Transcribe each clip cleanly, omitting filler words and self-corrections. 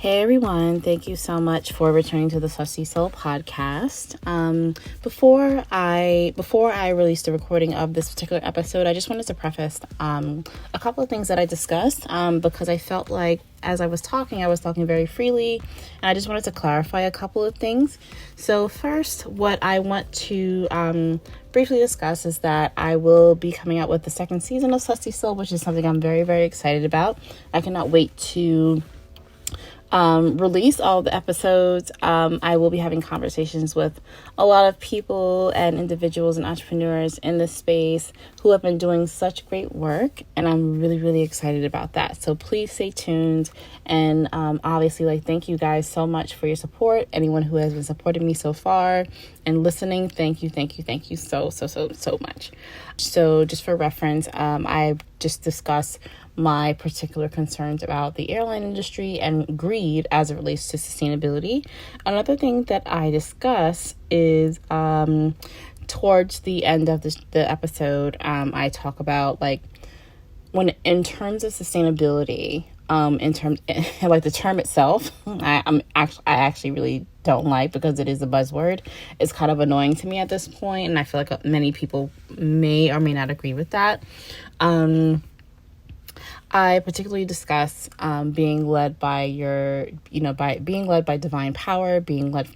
Hey everyone, thank you so much for returning to the Sussy Soul podcast. Before I released the recording of this particular episode, I just wanted to preface a couple of things that I discussed because I felt like as I was talking very freely, and I just wanted to clarify a couple of things. So first, what I want to briefly discuss is that I will be coming out with the second season of Sussy Soul, which is something I'm very, very excited about. I cannot wait to release all the episodes. I will be having conversations with a lot of people and individuals and entrepreneurs in this space who have been doing such great work, and I'm really, really excited about that. So please stay tuned, and obviously, thank you guys so much for your support. Anyone who has been supporting me so far and listening, thank you so much. So just for reference, I just discussed my particular concerns about the airline industry and greed as it relates to sustainability. Another thing that I discuss is towards the end of the episode, I talk about when in terms of sustainability, in terms like the term itself, I actually really don't like because it is a buzzword. It's kind of annoying to me at this point, and I feel like many people may or may not agree with that. I particularly discuss being led by being led by divine power, being led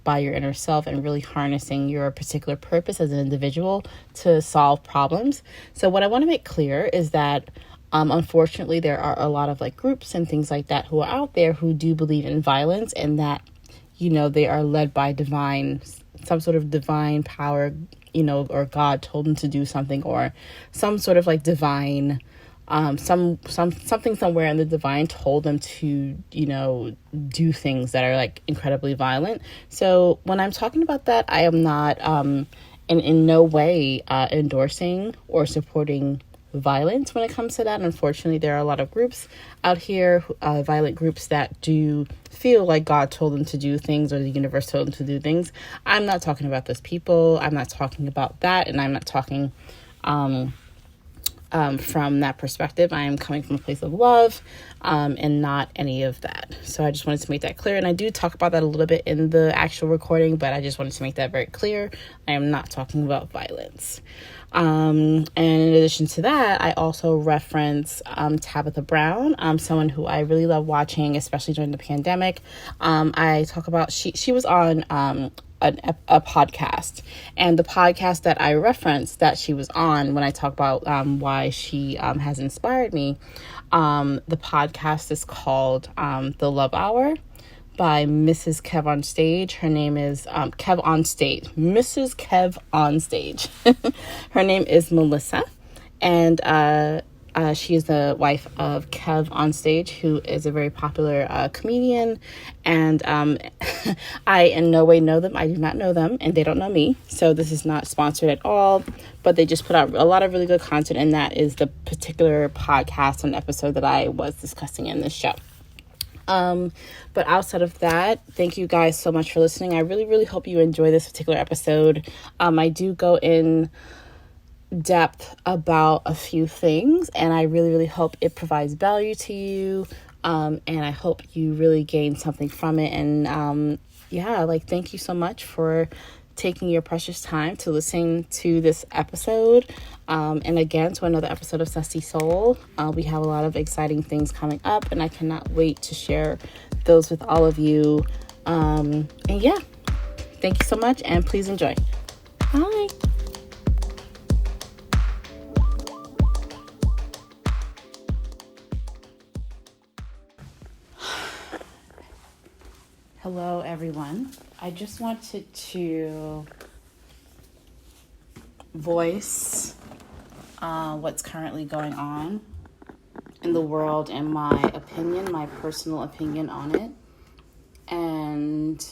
by your inner self, and really harnessing your particular purpose as an individual to solve problems. So what I want to make clear is that unfortunately there are a lot of groups and things like that who are out there who do believe in violence, and that they are led by some sort of divine power, or God told them to do something, or some sort of divine something somewhere in the divine told them to do things that are incredibly violent. So when I'm talking about that, I am not in no way endorsing or supporting violence when it comes to that. Unfortunately, there are a lot of groups out here, violent groups, that do feel like God told them to do things, or the universe told them to do things. I'm not talking about those people. I'm not talking about that, and I'm not talking from that perspective. I am coming from a place of love, and not any of that. So I just wanted to make that clear. And I do talk about that a little bit in the actual recording, but I just wanted to make that very clear. I am not talking about violence. And in addition to that, I also reference Tabitha Brown, someone who I really love watching, especially during the pandemic. I talk about, she was on a podcast, and the podcast that I referenced that she was on when I talk about why she has inspired me, the podcast is called The Love Hour by Mrs. Kev on Stage. Her name is Kev on Stage. Mrs. Kev on Stage. Her name is Melissa, and she is the wife of Kev on Stage, who is a very popular comedian, and I in no way know them. I do not know them, and they don't know me, so this is not sponsored at all, but they just put out a lot of really good content, and that is the particular podcast and episode that I was discussing in this show. But outside of that, thank you guys so much for listening. I really, really hope you enjoy this particular episode. I do go in depth about a few things, and I really, really hope it provides value to you. And I hope you really gain something from it. And thank you so much for taking your precious time to listen to this episode. And again, to another episode of Sussy Soul. We have a lot of exciting things coming up, and I cannot wait to share those with all of you. Thank you so much, and please enjoy. Bye. Hello, everyone. I just wanted to voice what's currently going on in the world and my opinion, my personal opinion on it. And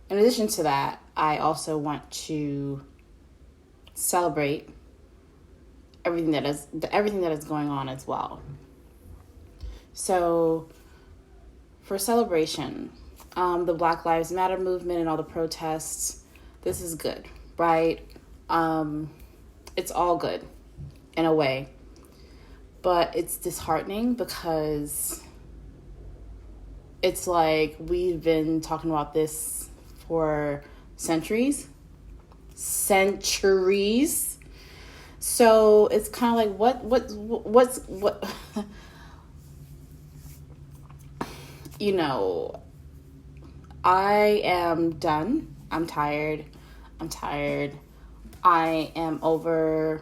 in addition to that, I also want to celebrate everything that is going on as well. So, for celebration, the Black Lives Matter movement and all the protests, this is good, right? It's all good in a way, but it's disheartening because it's like we've been talking about this for centuries. So it's kind of like what you know, I am done. I'm tired. I am over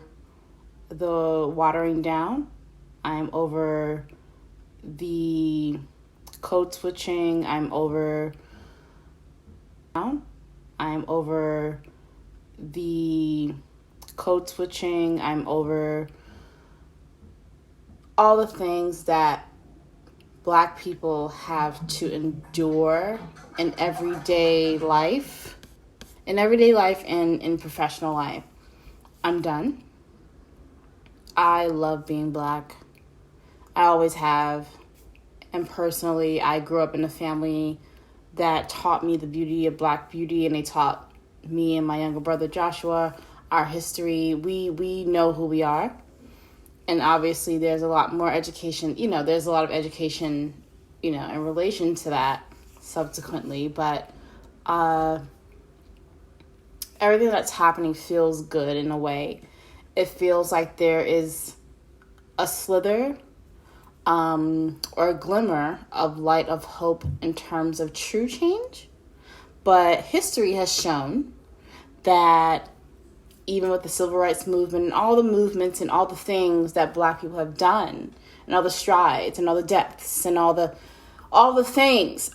the watering down. I am over the code switching. I'm over the code switching. I'm over all the things that Black people have to endure in everyday life, and in professional life. I'm done. I love being Black. I always have. And personally, I grew up in a family that taught me the beauty of Black beauty, and they taught me and my younger brother Joshua our history. We know who we are. And obviously there's a lot more education, there's a lot of education, in relation to that subsequently. But everything that's happening feels good in a way. It feels like there is a slither or a glimmer of light of hope in terms of true change. But history has shown that even with the civil rights movement and all the movements and all the things that Black people have done, and all the strides and all the depths and all of the things.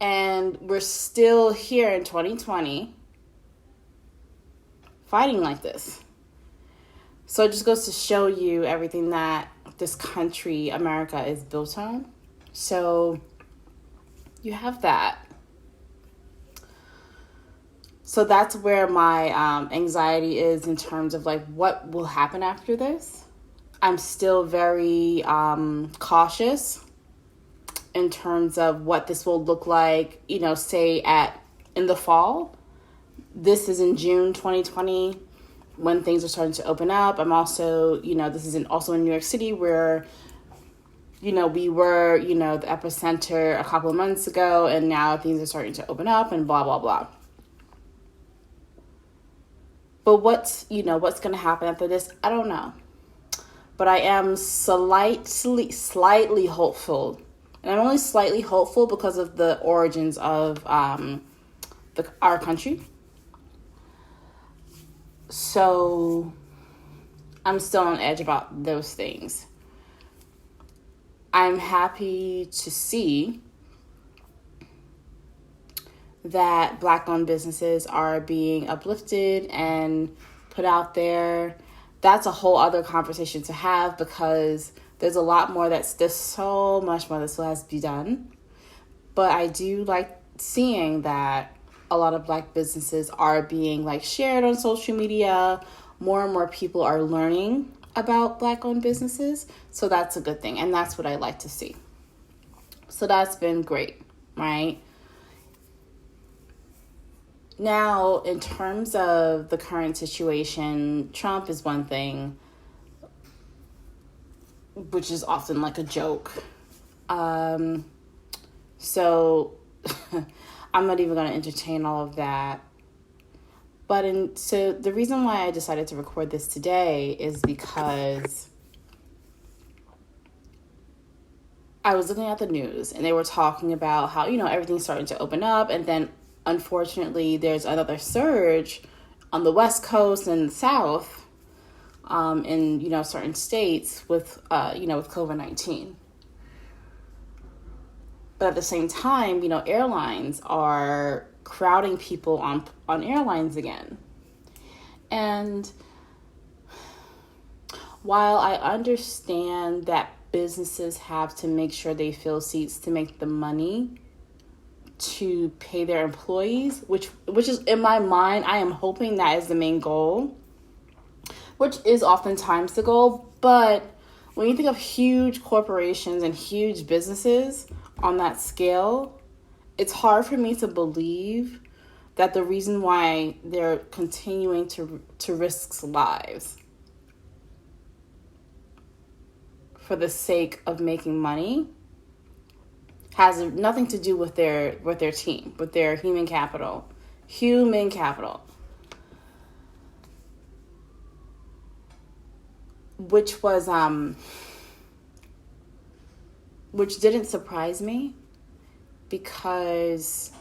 And we're still here in 2020 fighting like this. So it just goes to show you everything that this country, America, is built on. So you have that. So that's where my anxiety is in terms of like what will happen after this. I'm still very cautious in terms of what this will look like, say in the fall. This is in June 2020 when things are starting to open up. I'm also, this is also in New York City where, we were, the epicenter a couple of months ago, and now things are starting to open up and blah, blah, blah. But what's going to happen after this? I don't know. But I am slightly hopeful. And I'm only slightly hopeful because of the origins of our country. So I'm still on edge about those things. I'm happy to see that Black-owned businesses are being uplifted and put out there. That's a whole other conversation to have because there's a lot more there's so much more that still has to be done. But I do like seeing that a lot of Black businesses are being shared on social media. More and more people are learning about Black-owned businesses. So that's a good thing. And that's what I like to see. So that's been great, right? Now, in terms of the current situation, Trump is one thing, which is often like a joke. So I'm not even going to entertain all of that. So the reason why I decided to record this today is because I was looking at the news and they were talking about how, everything's starting to open up, and then unfortunately, there's another surge on the West Coast and the South, in certain states with with COVID-19. But at the same time, airlines are crowding people on airlines again. And while I understand that businesses have to make sure they fill seats to make the money to pay their employees, which is in my mind, I am hoping that is the main goal, which is oftentimes the goal. But when you think of huge corporations and huge businesses on that scale, it's hard for me to believe that the reason why they're continuing to risk lives for the sake of making money has nothing to do with their team, with their human capital. Human capital. Which was which didn't surprise me, because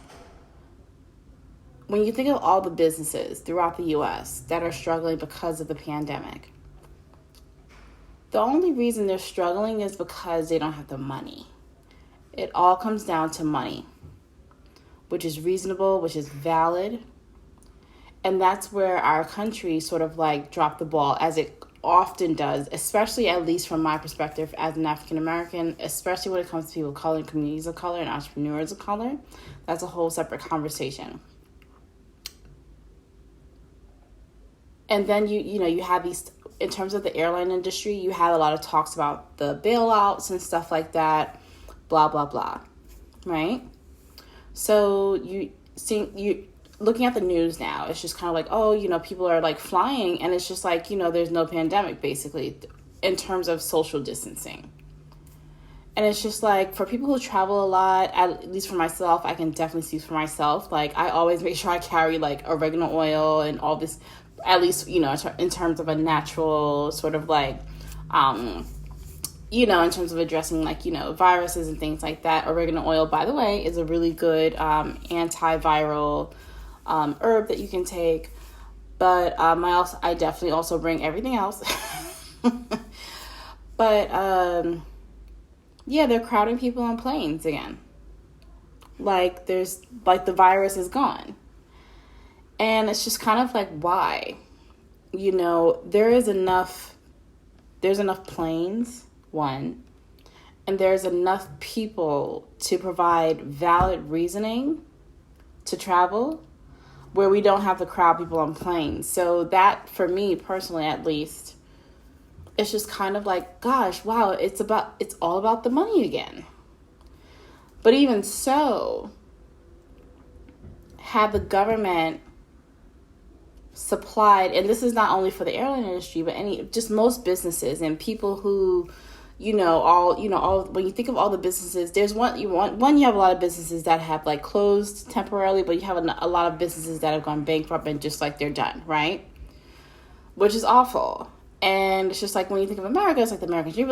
when you think of all the businesses throughout the US that are struggling because of the pandemic, the only reason they're struggling is because they don't have the money. It all comes down to money, which is reasonable, which is valid. And that's where our country sort of like dropped the ball, as it often does, especially, at least from my perspective as an African American, especially when it comes to people of color and communities of color and entrepreneurs of color. That's a whole separate conversation. And then you have these, in terms of the airline industry, you had a lot of talks about the bailouts and stuff like that, blah, blah, blah, right? So looking at the news now, it's just kind of like, oh, people are like flying, and it's just like, there's no pandemic, basically, in terms of social distancing. And it's just like, for people who travel a lot, at least for myself, I can definitely speak for myself. Like, I always make sure I carry like oregano oil and all this, at least, in terms of a natural sort of like, in terms of addressing like, viruses and things like that. Oregano oil, by the way, is a really good antiviral herb that you can take. But I definitely also bring everything else. But yeah, they're crowding people on planes again. Like, there's like, the virus is gone. And it's just kind of like, why? There's enough planes, one, and there's enough people to provide valid reasoning to travel, where we don't have to crowd people on planes. So that, for me personally at least, it's just kind of like, gosh, wow, it's all about the money again. But even so, had the government supplied, and this is not only for the airline industry, but just most businesses and people who, all when you think of all the businesses, there's you have a lot of businesses that have like closed temporarily, but you have a lot of businesses that have gone bankrupt and just like they're done, right? Which is awful. And it's just like, when you think of America, it's like the American dream,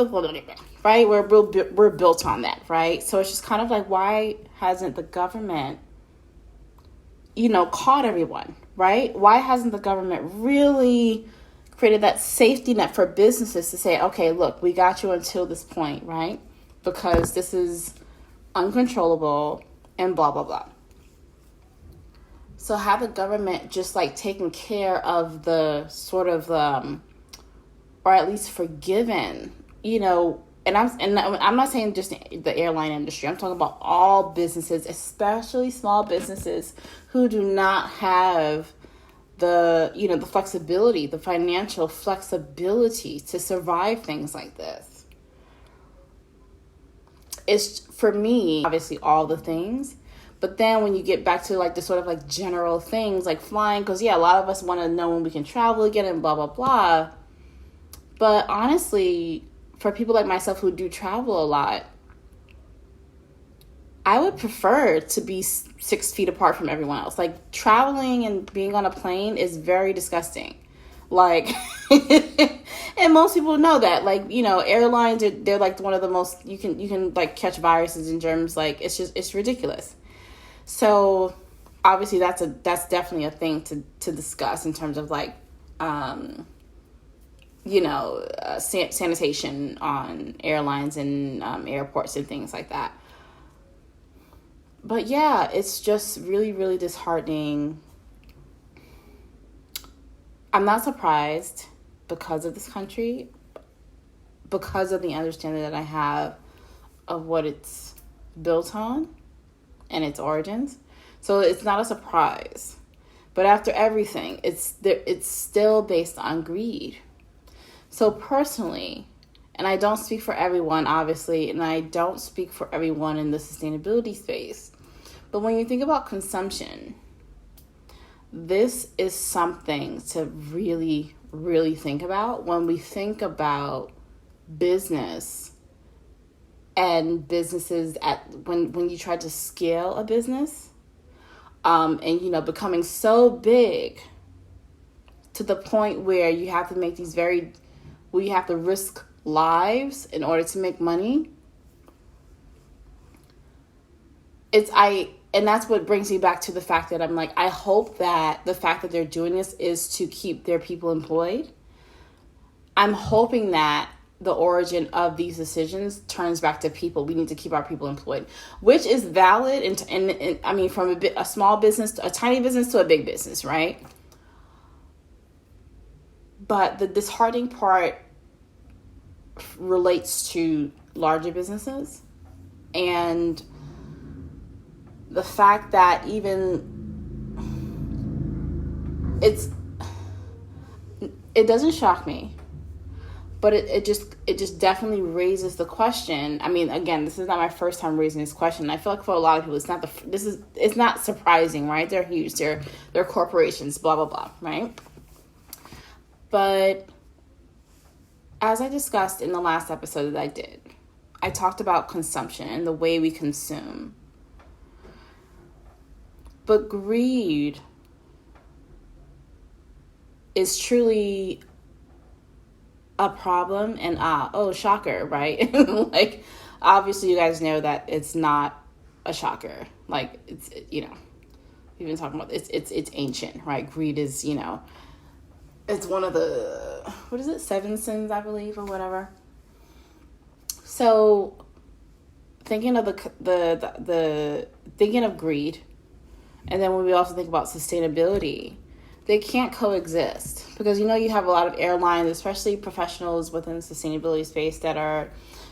right? We're built on that, right? So it's just kind of like, why hasn't the government, caught everyone, right? Why hasn't the government really created that safety net for businesses to say, okay, look, we got you until this point, right? Because this is uncontrollable and blah, blah, blah. So have the government just like taken care of the sort of, or at least forgiven, and I'm not saying just the airline industry. I'm talking about all businesses, especially small businesses who do not have the flexibility, the financial flexibility to survive things like this. It's, for me, obviously all the things. But then when you get back to like the sort of like general things like flying, because a lot of us want to know when we can travel again and blah, blah, blah. But honestly, for people like myself who do travel a lot, I would prefer to be 6 feet apart from everyone else. Like, traveling and being on a plane is very disgusting. Like, and most people know that. Like, airlines they're like one of the most, you can like catch viruses and germs. Like, it's ridiculous. So obviously that's definitely a thing to discuss in terms of like, sanitation on airlines and airports and things like that. But yeah, it's just really, really disheartening. I'm not surprised because of this country, because of the understanding that I have of what it's built on and its origins. So it's not a surprise. But after everything, it's still based on greed. So personally, and I don't speak for everyone, obviously, and I don't speak for everyone in the sustainability space, but when you think about consumption, this is something to really, really think about when we think about business and businesses when you try to scale a business, and becoming so big to the point where you have to make where you have to risk lives in order to make money. And that's what brings me back to the fact that I'm like, I hope that the fact that they're doing this is to keep their people employed. I'm hoping that the origin of these decisions turns back to people. We need to keep our people employed, which is valid. And I mean, from a small business, a tiny business to a big business, right? But the disheartening part relates to larger businesses, and the fact that it doesn't shock me, but it just definitely raises the question. I mean, again, this is not my first time raising this question. I feel like for a lot of people, it's not surprising, right? They're huge, they're corporations, blah blah blah, right? But as I discussed in the last episode that I did, I talked about consumption and the way we consume. But greed is truly a problem, and shocker, right? Like, obviously you guys know that it's not a shocker. Like, we've been talking about it's ancient, right? Greed is, it's one of the, 7 sins, I believe, or whatever. So thinking of thinking of greed, and then when we also think about sustainability, they can't coexist, because you have a lot of airlines, especially professionals within the sustainability space, that are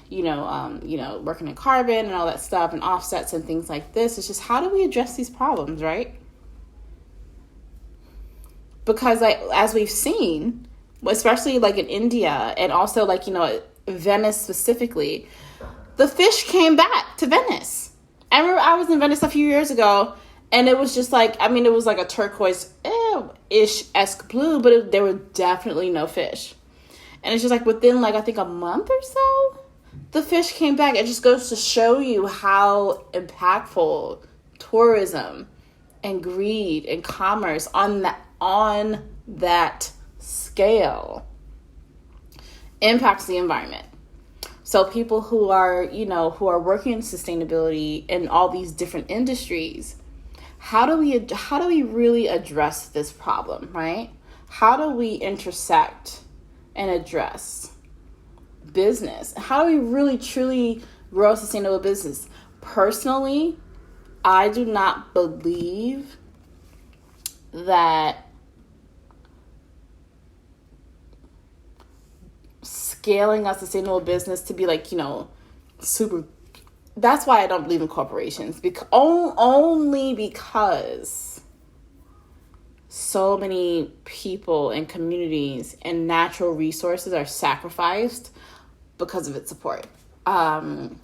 working in carbon and all that stuff and offsets and things like this. It's just, how do we address these problems, right? Because as we've seen, especially like in India, and also Venice specifically, the fish came back to Venice. I remember I was in Venice a few years ago, and it was just it was like a turquoise-ish-esque blue, but there were definitely no fish. And it's just like within I think a month or so, the fish came back. It just goes to show you how impactful tourism and greed and commerce on that scale impacts the environment. So people who are working in sustainability in all these different industries, how do we really address this problem, right? How do we intersect and address business? How do we really truly grow a sustainable business? Personally, I do not believe that scaling a sustainable business to be super. That's why I don't believe in corporations, only because so many people and communities and natural resources are sacrificed because of its support.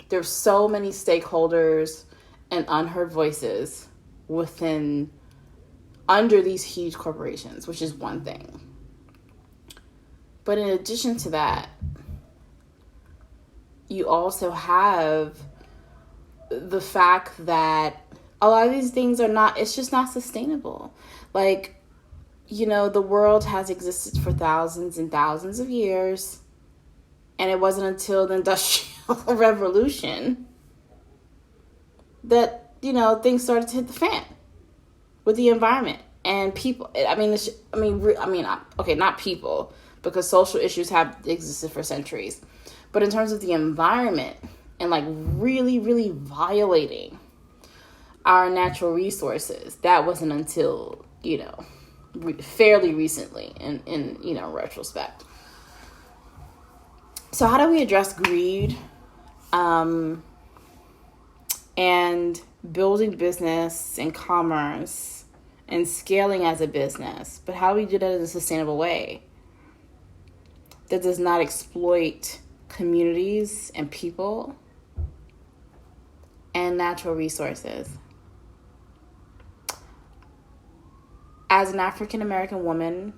There's so many stakeholders and unheard voices under these huge corporations, which is one thing. But in addition to that, you also have the fact that a lot of these things it's just not sustainable. The world has existed for thousands and thousands of years, and it wasn't until the Industrial Revolution that, things started to hit the fan with the environment and people. Not people, because social issues have existed for centuries. But in terms of the environment and really, really violating our natural resources, that wasn't until, fairly recently in retrospect. So how do we address greed and building business and commerce and scaling as a business? But how do we do that in a sustainable way that does not exploit communities and people and natural resources? As an African American woman,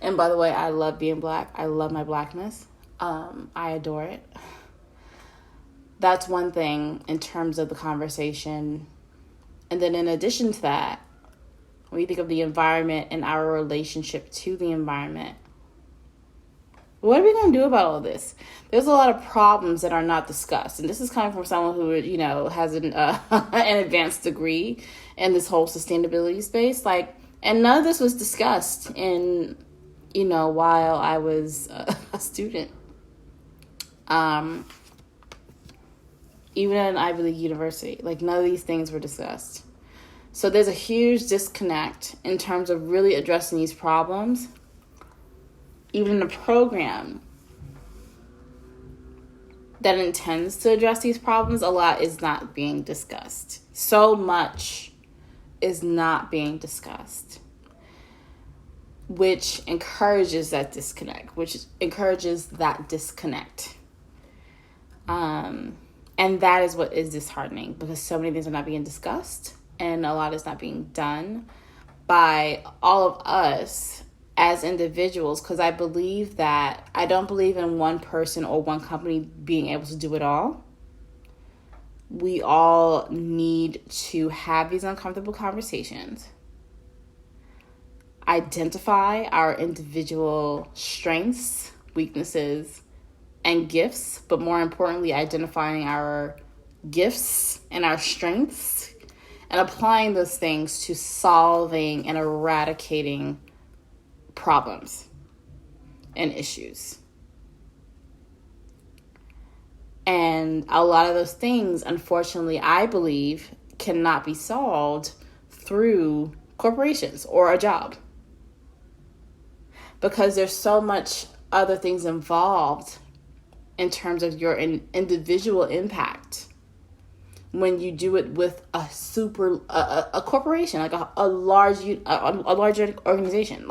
And by the way, I love being Black. I love my Blackness. I adore it. That's one thing in terms of the conversation. And then in addition to that, when you think of the environment and our relationship to the environment, what are we going to do about all this? There's a lot of problems that are not discussed. And this is coming from someone who, has an advanced degree in this whole sustainability space. And none of this was discussed in, while I was a student. Even at an Ivy League university, none of these things were discussed. So there's a huge disconnect in terms of really addressing these problems. Even in a program that intends to address these problems, a lot is not being discussed. So much is not being discussed, which encourages that disconnect, And that is what is disheartening, because so many things are not being discussed and a lot is not being done by all of us as individuals, because I don't believe in one person or one company being able to do it all. We all need to have these uncomfortable conversations, identify our individual strengths, weaknesses, and gifts, but more importantly, identifying our gifts and our strengths and applying those things to solving and eradicating problems and issues. And a lot of those things, unfortunately, I believe cannot be solved through corporations or a job, because there's so much other things involved in terms of your individual impact when you do it with a corporation, a large organization.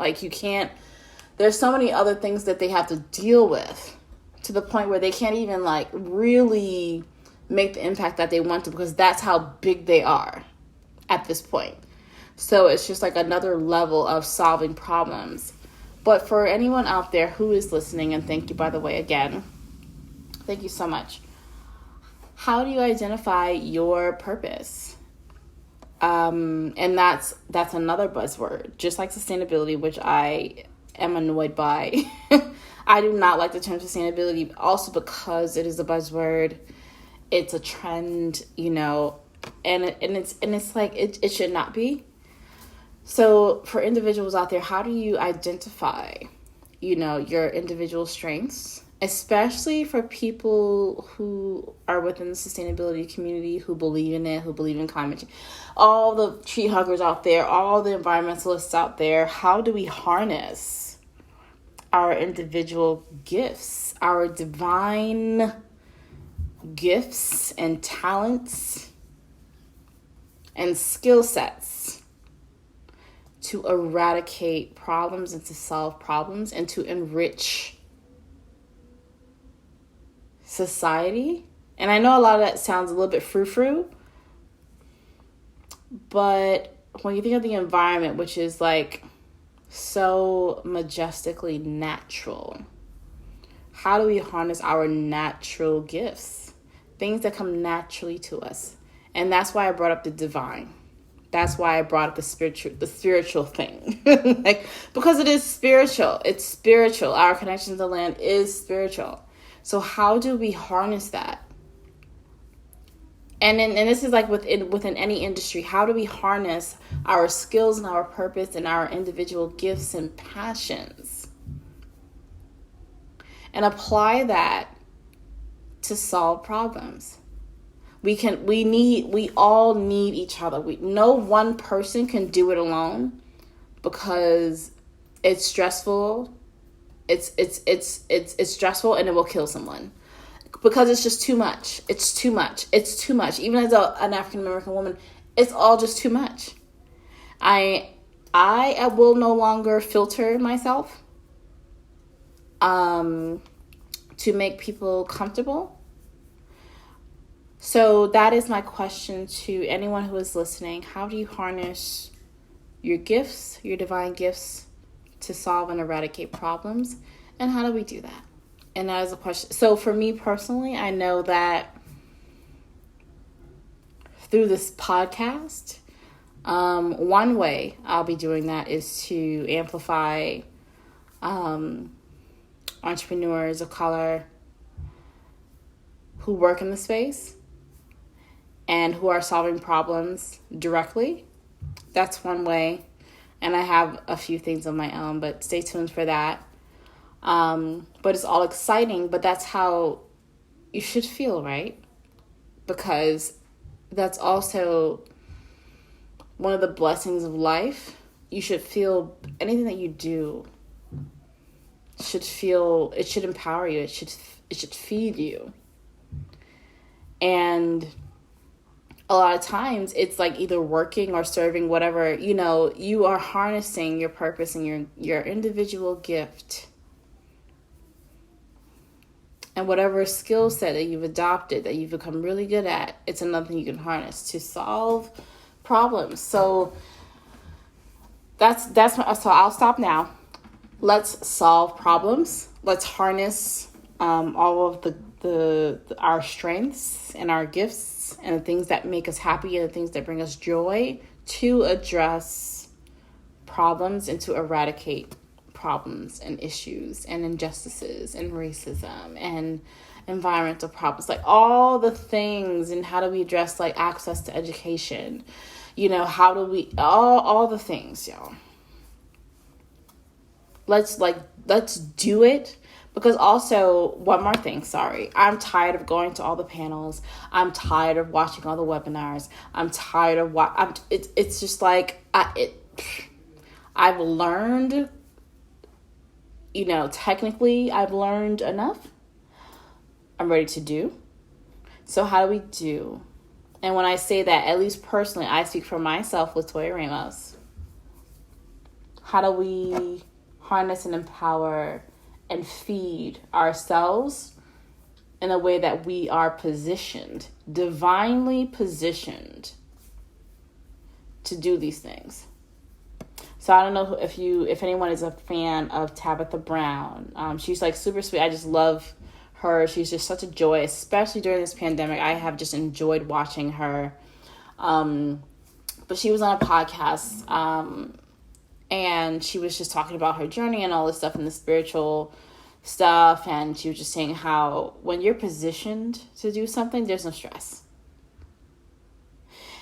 There's so many other things that they have to deal with, to the point where they can't even really make the impact that they want to, because that's how big they are at this point. So it's just another level of solving problems. But for anyone out there who is listening, and thank you, by the way, again, thank you so much. How do you identify your purpose? And that's another buzzword, just like sustainability, which I am annoyed by. I do not like the term sustainability, also because it is a buzzword. It's a trend, and it should not be. So for individuals out there, how do you identify, your individual strengths? Especially for people who are within the sustainability community, who believe in it, who believe in climate change. All the tree huggers out there, all the environmentalists out there, how do we harness our individual gifts, our divine gifts and talents and skill sets to eradicate problems and to solve problems and to enrich society? And I know a lot of that sounds a little bit frou-frou, but when you think of the environment, which is so majestically natural, how do we harness our natural gifts, things that come naturally to us? And that's why I brought up the divine. That's why I brought up the spiritual thing. Because it is spiritual. It's spiritual. Our connection to the land is spiritual. So how do we harness that? And this is within any industry. How do we harness our skills and our purpose and our individual gifts and passions and apply that to solve problems? We all need each other. No one person can do it alone, because it's stressful. It's stressful, and it will kill someone, because it's just too much. It's too much. Even as an African American woman, it's all just too much. I will no longer filter myself to make people comfortable. So that is my question to anyone who is listening. How do you harness your gifts, your divine gifts, to solve and eradicate problems. And how do we do that? And that is a question. So for me personally, I know that through this podcast, one way I'll be doing that is to amplify entrepreneurs of color who work in the space and who are solving problems directly. That's one way. And I have a few things of my own, but stay tuned for that. But it's all exciting, but that's how you should feel, right? Because that's also one of the blessings of life. You should feel anything that you do should feel, it should empower you. It should feed you. And a lot of times it's like either working or serving, whatever, you are harnessing your purpose and your individual gift. And whatever skill set that you've adopted, that you've become really good at, it's another thing you can harness to solve problems. So so I'll stop now. Let's solve problems. Let's harness all of our strengths and our gifts and the things that make us happy and the things that bring us joy to address problems and to eradicate problems and issues and injustices and racism and environmental problems, like all the things. And how do we address like access to education? How do we all the things, y'all. Let's do it. Because also, one more thing, sorry. I'm tired of going to all the panels. I'm tired of watching all the webinars. I'm tired of it's just like I've learned, technically I've learned enough. I'm ready to do. So how do we do? And when I say that, at least personally, I speak for myself, Latoya Ramos. How do we harness and empower and feed ourselves in a way that we are positioned, divinely positioned to do these things? So I don't know if anyone is a fan of Tabitha Brown. She's like super sweet. I just love her. She's just such a joy, especially during this pandemic. I have just enjoyed watching her. But she was on a podcast, and she was just talking about her journey and all this stuff and the spiritual stuff. And she was just saying how when you're positioned to do something, there's no stress.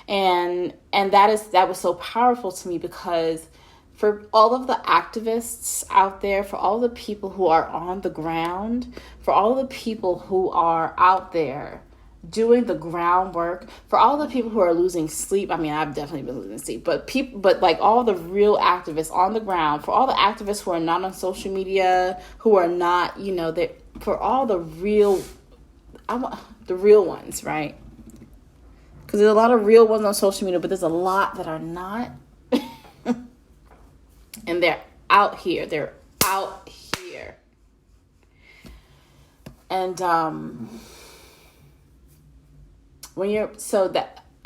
And that was so powerful to me, because for all of the activists out there, for all the people who are on the ground, for all the people who are out there doing the groundwork, for all the people who are losing sleep. I mean, I've definitely been losing sleep, but like all the real activists on the ground, for all the activists who are not on social media, who are not, for all the real ones, right? Because there's a lot of real ones on social media, but there's a lot that are not. And they're out here. And I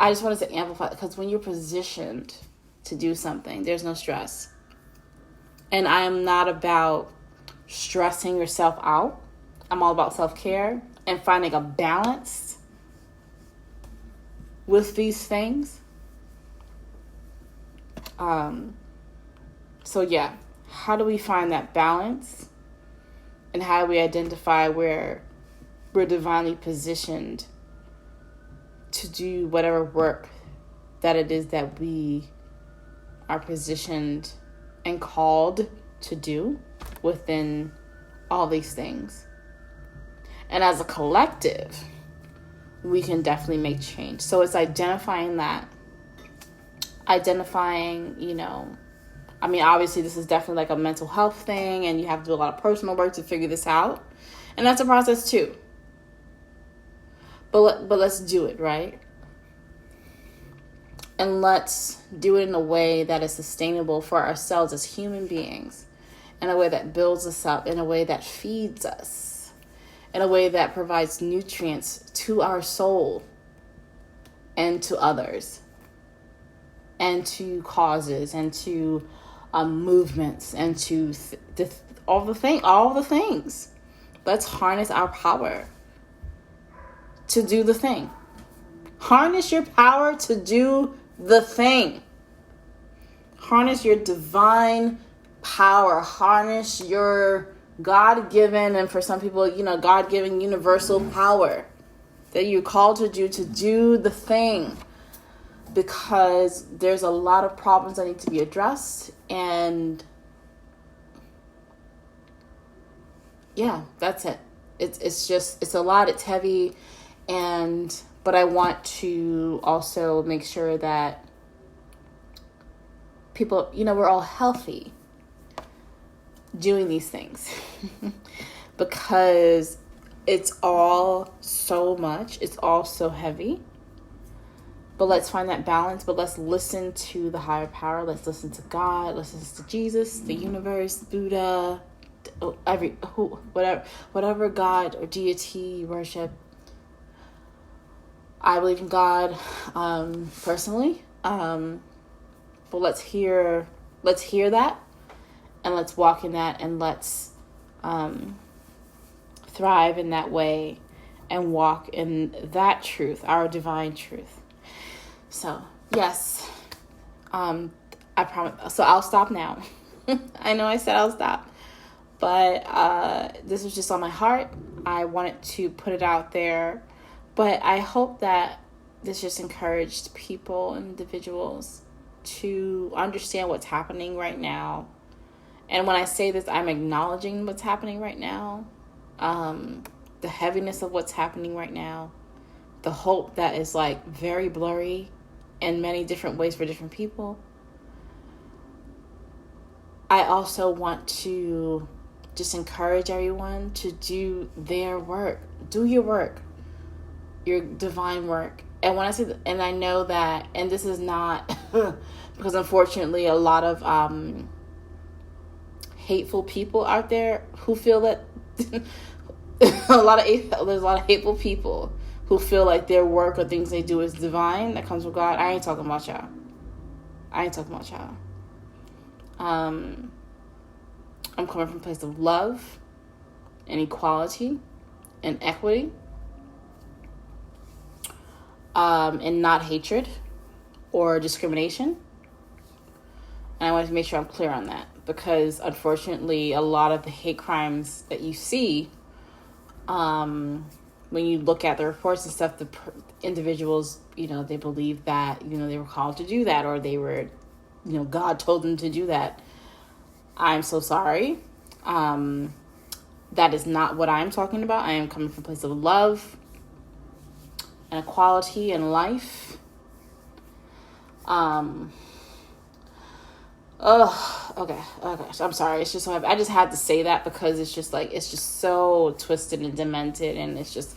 just wanted to amplify, because when you're positioned to do something, there's no stress. And I am not about stressing yourself out. I'm all about self-care and finding a balance with these things. So yeah, how do we find that balance? And how do we identify where we're divinely positioned to do whatever work that it is that we are positioned and called to do within all these things? And as a collective, we can definitely make change. So it's identifying, obviously this is definitely like a mental health thing, and you have to do a lot of personal work to figure this out. And that's a process too. But let's do it, right? And let's do it in a way that is sustainable for ourselves as human beings, in a way that builds us up, in a way that feeds us, in a way that provides nutrients to our soul and to others and to causes and to movements and to all the things. Let's harness our power to do the thing. Harness your power to do the thing. Harness your divine power. Harness your God-given, and for some people, God-given universal power that you're called to do the thing. Because there's a lot of problems that need to be addressed, and yeah, that's it. It's a lot, it's heavy, but I want to also make sure that people, we're all healthy doing these things because it's all so much, it's all so heavy. But let's find that balance. But let's listen to the higher power. Let's listen to God. Let's listen to Jesus, the universe, Buddha, whatever God or deity you worship. I believe in God, personally. But let's hear that, and let's walk in that, and let's thrive in that way, and walk in that truth, our divine truth. So, yes, I promise. So I'll stop now. I know I said I'll stop, but this was just on my heart. I wanted to put it out there, but I hope that this just encouraged people, individuals, to understand what's happening right now. And when I say this, I'm acknowledging what's happening right now, the heaviness of what's happening right now, the hope that is like very blurry in many different ways for different people. I also want to just encourage everyone to do their work. Do your work, your divine work. And when I say and I know that, and this is not because unfortunately a lot of hateful people out there who feel that there's a lot of hateful people who feel like their work or things they do is divine, that comes from God. I ain't talking about y'all. I'm coming from a place of love and equality and equity, and not hatred or discrimination. And I want to make sure I'm clear on that, because unfortunately a lot of the hate crimes that you see, when you look at the reports and stuff, the individuals, they believe that, they were called to do that, or they were, God told them to do that. I'm so sorry. That is not what I'm talking about. I am coming from a place of love and equality and life. Okay. I'm sorry. It's just so I just had to say that because it's just so twisted and demented, and it's just,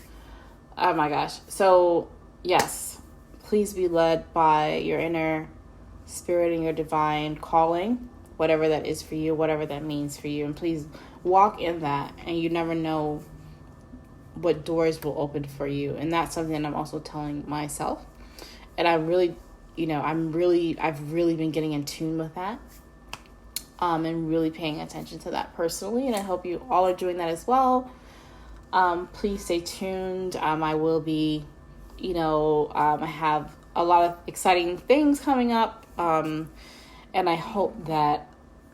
oh my gosh. So yes, please be led by your inner spirit and your divine calling, whatever that is for you, whatever that means for you, and please walk in that. And you never know what doors will open for you, and that's something that I'm also telling myself. And I really, I've really been getting in tune with that, and really paying attention to that personally. And I hope you all are doing that as well. Please stay tuned. I will be, I have a lot of exciting things coming up. And I hope that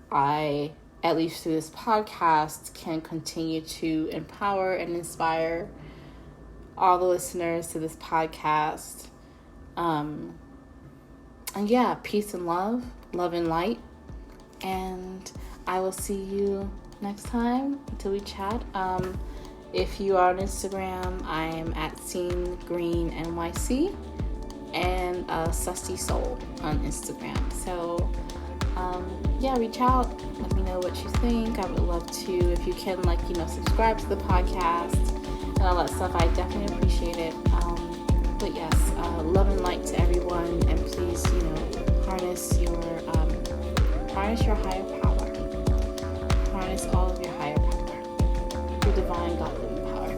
I, at least through this podcast, can continue to empower and inspire all the listeners to this podcast. And yeah, peace and love and light. And I will see you next time until we chat. If you are on Instagram, I am at SeenGreenNYC and Susty Soul on Instagram. So reach out. Let me know what you think. I would love to, if you can, subscribe to the podcast and all that stuff. I definitely appreciate it. But yes, love and light to everyone, and please, harness your higher power. Harness all of your higher power, your divine God-given power.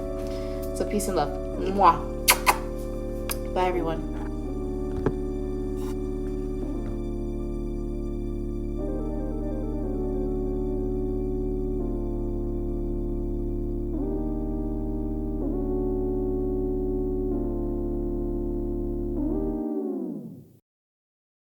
So peace and love. Mwah. Bye, everyone.